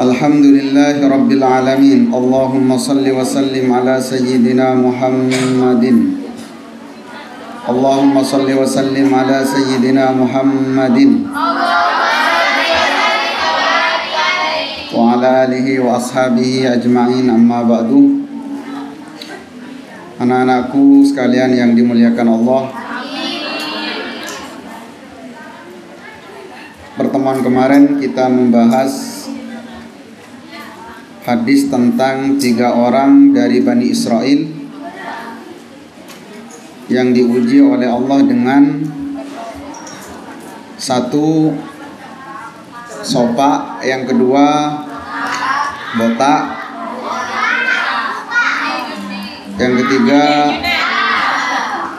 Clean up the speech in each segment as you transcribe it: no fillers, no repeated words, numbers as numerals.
Alhamdulillahi Rabbil Alamin. Allahumma salli wa sallim ala Sayyidina Muhammadin. Allahumma salli wa sallim ala Sayyidina Muhammadin wa ala alihi wa ashabihi ajma'in, amma ba'du. Anak-anakku sekalian yang dimuliakan Allah, pertemuan kemarin kita membahas hadis tentang 3 orang dari Bani Israel yang diuji oleh Allah dengan 1 sopak, yang kedua botak, yang ketiga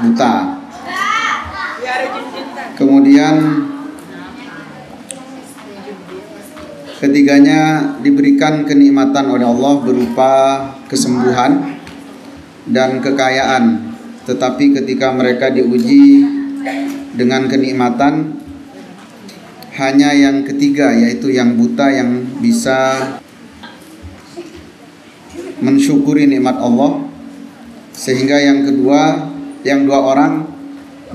buta. Kemudian ketiganya diberikan kenikmatan oleh Allah berupa kesembuhan dan kekayaan. Tetapi ketika mereka diuji dengan kenikmatan, hanya yang ketiga, yaitu yang buta, yang bisa mensyukuri nikmat Allah. Sehingga yang kedua, yang 2 orang,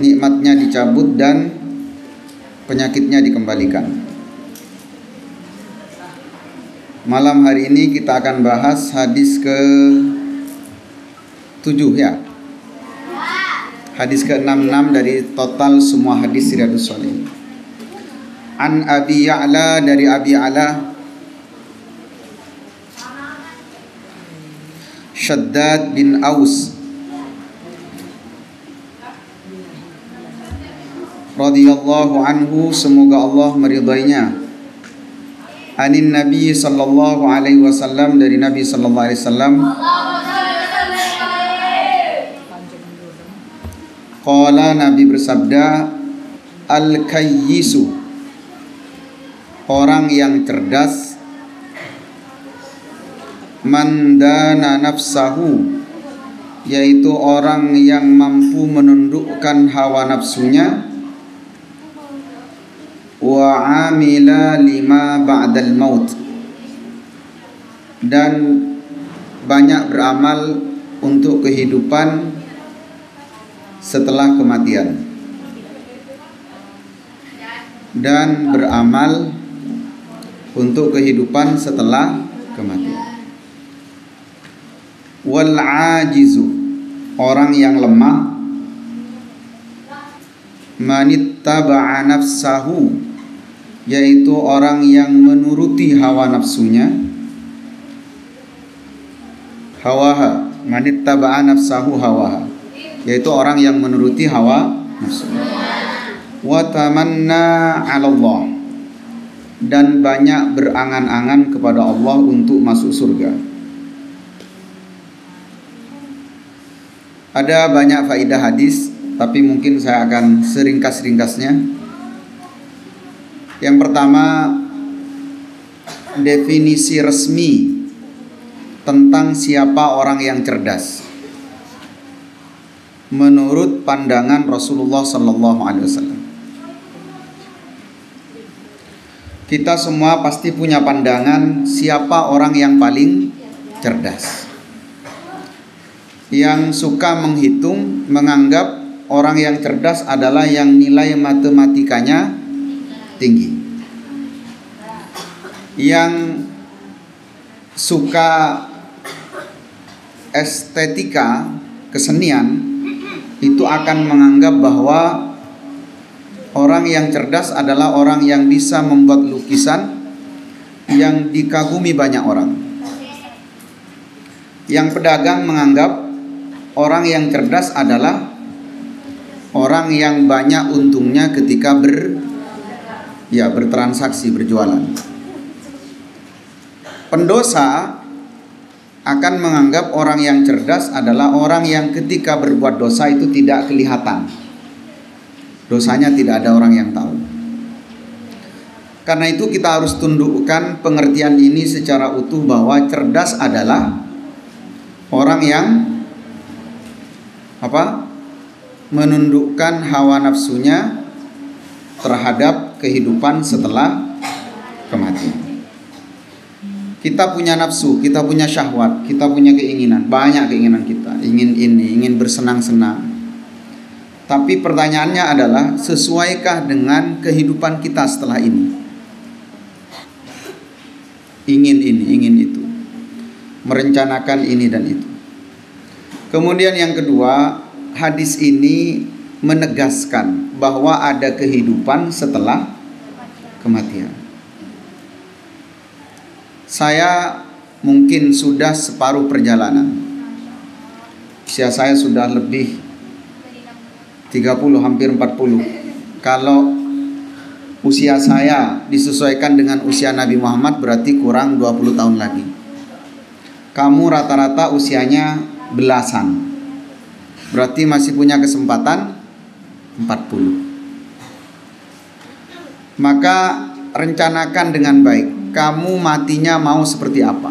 nikmatnya dicabut dan penyakitnya dikembalikan. Malam hari ini kita akan bahas hadis ke-7 ya. Hadis ke-66 dari total semua hadis Riyadhus Shalihin. An Abi Ya'la, dari Abi Ya'la, Shaddad bin Aus radhiyallahu anhu, semoga Allah meridainya. Anin Nabi sallallahu alaihi wasallam, dari Nabi sallallahu alaihi wasallam, qala, Nabi bersabda, al-kayyisu, orang yang cerdas, man dana nafsahu, yaitu orang yang mampu menundukkan hawa nafsunya, wa amila lima ba'dal maut, dan banyak beramal untuk kehidupan setelah kematian, dan beramal untuk kehidupan setelah kematian. Wal ajizu, orang yang lemah, manittaba'a nafsahu, yaitu orang yang menuruti hawa nafsunya, hawaha, manittaba'a nafsahu hawaha, yaitu orang yang menuruti hawa nafsunya. Wa tamanna 'ala Allah, dan banyak berangan-angan kepada Allah untuk masuk surga. Ada banyak faedah hadis, tapi mungkin saya akan seringkas-ringkasnya. Yang pertama, definisi resmi tentang siapa orang yang cerdas menurut pandangan Rasulullah sallallahu alaihi wasallam. Kita semua pasti punya pandangan siapa orang yang paling cerdas. Yang suka menghitung menganggap orang yang cerdas adalah yang nilai matematikanya tinggi. Yang suka estetika, kesenian, itu akan menganggap bahwa orang yang cerdas adalah orang yang bisa membuat lukisan yang dikagumi banyak orang. Yang pedagang menganggap orang yang cerdas adalah orang yang banyak untungnya ketika bertransaksi, berjualan. Pendosa akan menganggap orang yang cerdas adalah orang yang ketika berbuat dosa itu tidak kelihatan. Dosanya tidak ada orang yang tahu. Karena itu kita harus tundukkan pengertian ini secara utuh, bahwa cerdas adalah orang yang menundukkan hawa nafsunya terhadap kehidupan setelah kematian. Kita punya nafsu, kita punya syahwat, kita punya keinginan, banyak keinginan kita, ingin ini, ingin bersenang-senang. Tapi pertanyaannya adalah, sesuaikah dengan kehidupan kita setelah ini? Ingin ini, ingin itu, merencanakan ini dan itu. Kemudian yang kedua, hadis ini menegaskan bahwa ada kehidupan setelah kematian. Saya mungkin sudah separuh perjalanan. Usia saya sudah lebih 30, hampir 40. Kalau usia saya disesuaikan dengan usia Nabi Muhammad, berarti kurang 20 tahun lagi. Kamu rata-rata usianya belasan, berarti masih punya kesempatan 40. Maka rencanakan dengan baik, kamu matinya mau seperti apa.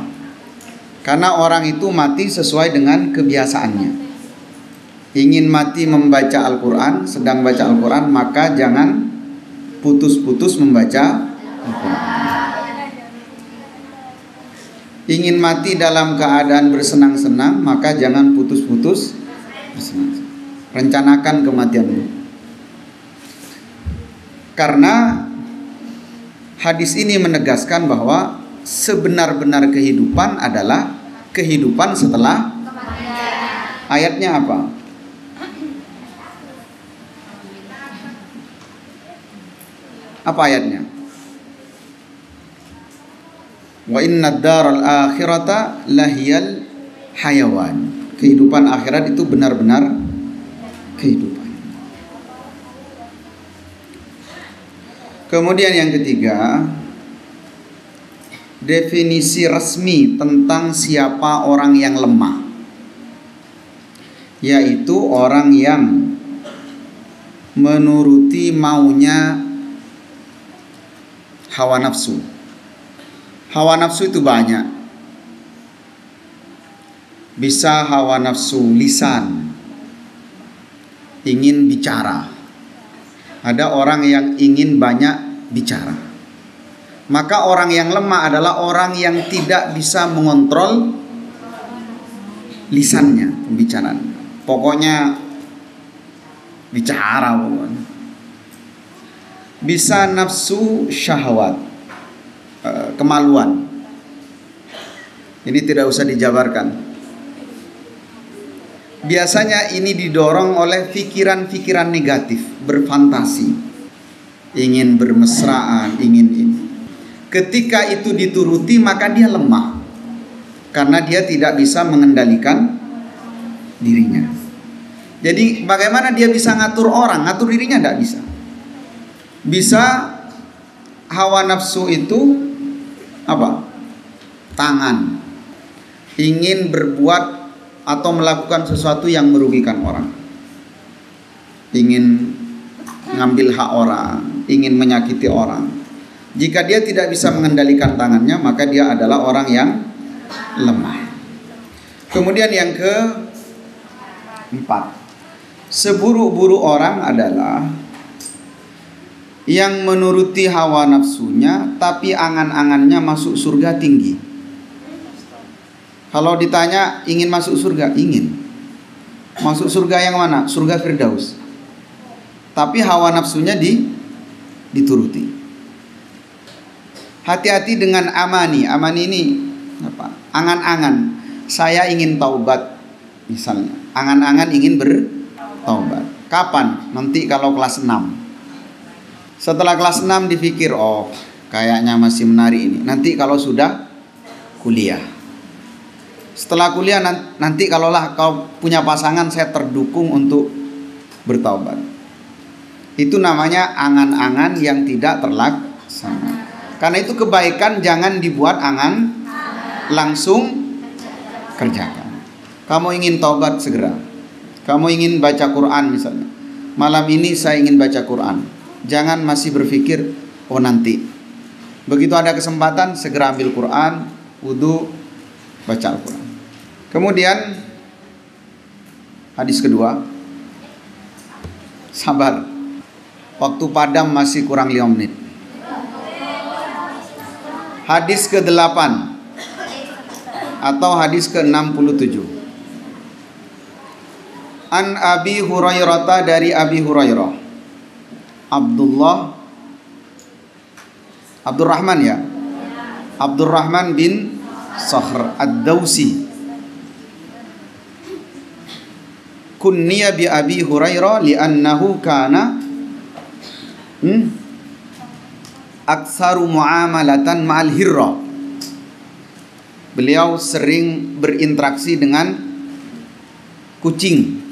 Karena orang itu mati sesuai dengan kebiasaannya. Ingin mati membaca Al-Quran, sedang baca Al-Quran, maka jangan putus-putus membaca Al-Quran. Ingin mati dalam keadaan bersenang-senang, maka jangan putus-putus bersenang-senang. Rencanakan kematianmu. Karena hadis ini menegaskan bahwa sebenar-benar kehidupan adalah kehidupan setelah kematian. Ayatnya apa? Apa ayatnya? Wa inna daral akhirata lahiyal hayawan. Kehidupan akhirat itu benar-benar kehidupan. Kemudian yang ketiga, definisi resmi tentang siapa orang yang lemah, yaitu orang yang menuruti maunya hawa nafsu. Hawa nafsu itu banyak. Bisa hawa nafsu lisan, ingin bicara. Ada orang yang ingin banyak bicara. Maka orang yang lemah adalah orang yang tidak bisa mengontrol lisannya, pembicaraan. Pokoknya bicara pokoknya. Bisa nafsu syahwat, kemaluan. Ini tidak usah dijabarkan. Biasanya ini didorong oleh pikiran-pikiran negatif, berfantasi, ingin bermesraan, ingin ini. Ketika itu dituruti, maka dia lemah, karena dia tidak bisa mengendalikan dirinya. Jadi bagaimana dia bisa ngatur orang, ngatur dirinya tidak bisa. Bisa hawa nafsu itu apa? Tangan, ingin berbuat atau melakukan sesuatu yang merugikan orang, ingin ngambil hak orang, ingin menyakiti orang. Jika dia tidak bisa mengendalikan tangannya, maka dia adalah orang yang lemah. Kemudian yang keempat, seburuk-buruk orang adalah yang menuruti hawa nafsunya, tapi angan-angannya masuk surga tinggi. Kalau ditanya ingin masuk surga, ingin. Masuk surga yang mana? Surga Firdaus. Tapi hawa nafsunya dituruti. Hati-hati dengan amani. Amani ini apa? Angan-angan. Saya ingin taubat misalnya. Angan-angan ingin bertaubat. Kapan? Nanti kalau kelas 6. Setelah kelas 6 dipikir, oh kayaknya masih menarik ini. Nanti kalau sudah kuliah. Setelah kuliah nanti kalaulah kau punya pasangan, saya terdukung untuk bertaubat. Itu namanya angan-angan yang tidak terlaksana. Karena itu kebaikan jangan dibuat angan, langsung kerjakan. Kamu ingin taubat segera. Kamu ingin baca Quran misalnya. Malam ini saya ingin baca Quran. Jangan masih berpikir, oh nanti. Begitu ada kesempatan, segera ambil Quran, wudu, baca Al-Quran. Kemudian hadis kedua, sabar. Waktu padam masih kurang 5 menit. Hadis ke-8, atau hadis ke-67. An Abi Hurairah, dari Abi Hurairah, Abdurrahman ya, Abdurrahman bin Sakhr Ad-Dawsi, kunniya bi Abi Hurairah li'annahu kana aktsaru muamalatan ma'al hirra. Beliau sering berinteraksi dengan kucing.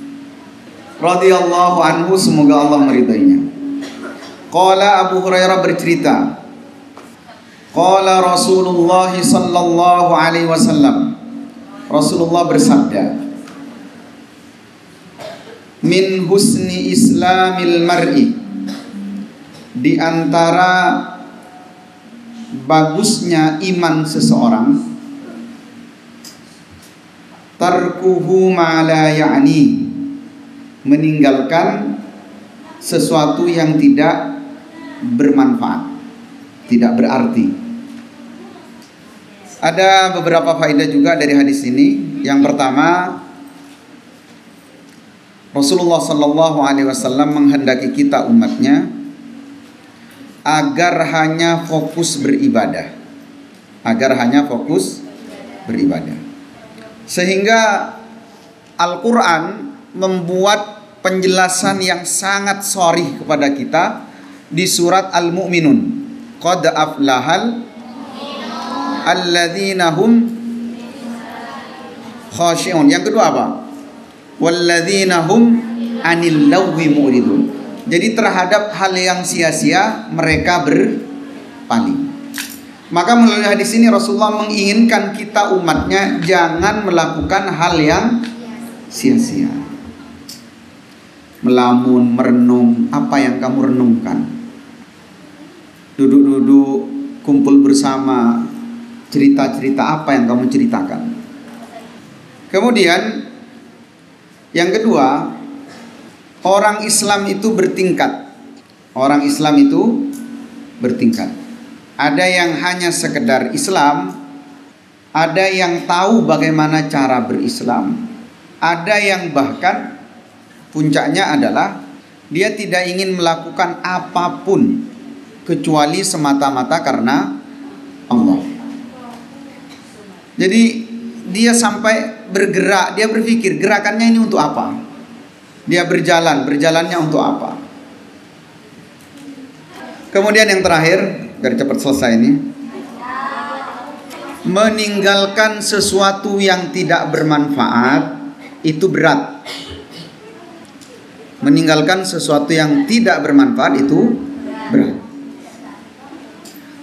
Radhiyallahu anhu, semoga Allah meridainya. Qala, Abu Hurairah bercerita, qala Rasulullah sallallahu alaihi wasallam, Rasulullah bersabda, min husni islamil mar'i, di antara bagusnya iman seseorang, tarkuhu ma la ya'ni, meninggalkan sesuatu yang tidak bermanfaat, tidak berarti. Ada beberapa faedah juga dari hadis ini. Yang pertama, Rasulullah sallallahu alaihi wasallam menghendaki kita umatnya agar hanya fokus beribadah, sehingga Al-Quran membuat penjelasan yang sangat sharih kepada kita di surat Al-Mu'minun. Qad aflahal alladzina hum khashi'un. Yang kedua apa? Walladzina hum anil lagwi mu'ridun. Jadi terhadap hal yang sia-sia mereka berpaling. Maka melalui hadis ini Rasulullah menginginkan kita umatnya jangan melakukan hal yang sia-sia. Melamun, merenung, apa yang kamu renungkan? Duduk-duduk, kumpul bersama, cerita-cerita apa yang kamu ceritakan? Kemudian yang kedua, orang Islam itu bertingkat. Orang Islam itu bertingkat. Ada yang hanya sekedar Islam, ada yang tahu bagaimana cara berislam, ada yang bahkan puncaknya adalah dia tidak ingin melakukan apapun kecuali semata-mata karena Allah. Jadi dia sampai bergerak, dia berpikir gerakannya ini untuk apa? Dia berjalannya untuk apa? Kemudian yang terakhir, biar cepat selesai ini, meninggalkan sesuatu yang tidak bermanfaat itu berat. Meninggalkan sesuatu yang tidak bermanfaat itu berat.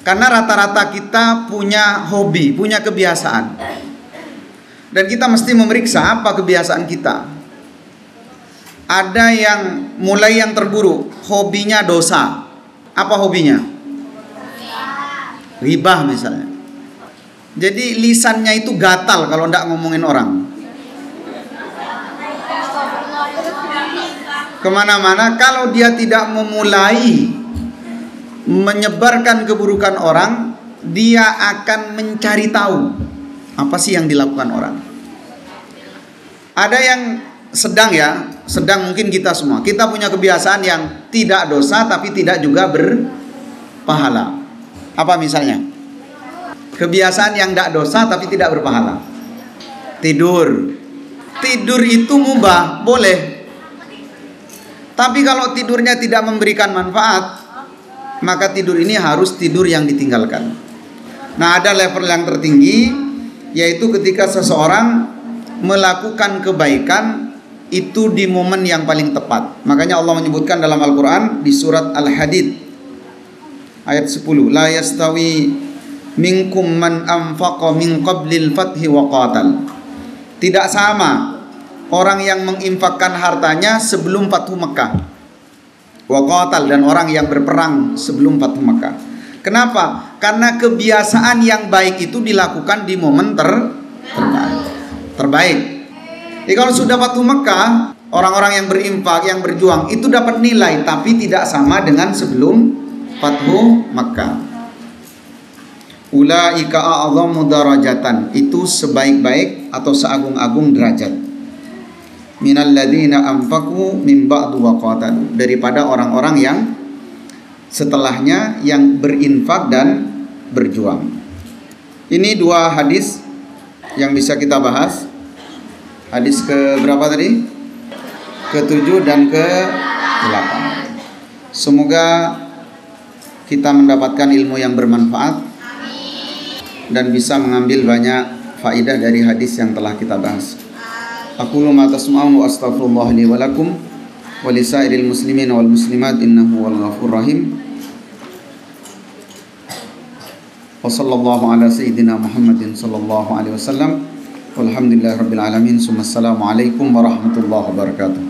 Karena rata-rata kita punya hobi, punya kebiasaan. Dan kita mesti memeriksa apa kebiasaan kita. Ada yang mulai yang terburuk, hobinya dosa. Apa hobinya? Ghibah misalnya. Jadi lisannya itu gatal kalau tidak ngomongin orang. Kemana-mana, kalau dia tidak memulai menyebarkan keburukan orang, dia akan mencari tahu apa sih yang dilakukan orang. Ada yang sedang mungkin kita semua. Kita punya kebiasaan yang tidak dosa tapi tidak juga berpahala. Apa misalnya? Kebiasaan yang tidak dosa tapi tidak berpahala. Tidur. Tidur itu mubah, boleh. Tapi kalau tidurnya tidak memberikan manfaat, maka tidur ini harus tidur yang ditinggalkan. Nah, ada level yang tertinggi, yaitu ketika seseorang melakukan kebaikan itu di momen yang paling tepat. Makanya Allah menyebutkan dalam Al-Quran di surat Al-Hadid ayat 10, la yastawi minkum man anfaqa min qablil fathi wa qatal. Tidak sama orang yang menginfakkan hartanya sebelum Fathu Mekah, wa qatal, dan orang yang berperang sebelum Fathu Mekah. Kenapa? Karena kebiasaan yang baik itu dilakukan di momen terbaik. Jadi kalau sudah Fathu Mekah, orang-orang yang berinfak, yang berjuang itu dapat nilai, tapi tidak sama dengan sebelum Fathu Mekah. ulaika a'dhamu darajatan, itu sebaik-baik atau seagung-agung derajat, minal ladzina anfaqu min ba'du wa qatalu, daripada orang-orang yang setelahnya yang berinfak dan berjuang. Ini dua hadis yang bisa kita bahas. Hadis ke berapa tadi? Ke-7 dan ke-8. Semoga kita mendapatkan ilmu yang bermanfaat dan bisa mengambil banyak faedah dari hadis yang telah kita bahas. Aqulu ma tasma'un wa astaghfirullah li wa lakum wa lisairil muslimin wal muslimat innahu wal ghafurur rahim. Wa sallallahu ala sayyidina Muhammadin sallallahu alaihi wasallam. Walhamdulillahirabbil alamin. Assalamualaikum warahmatullahi wabarakatuh.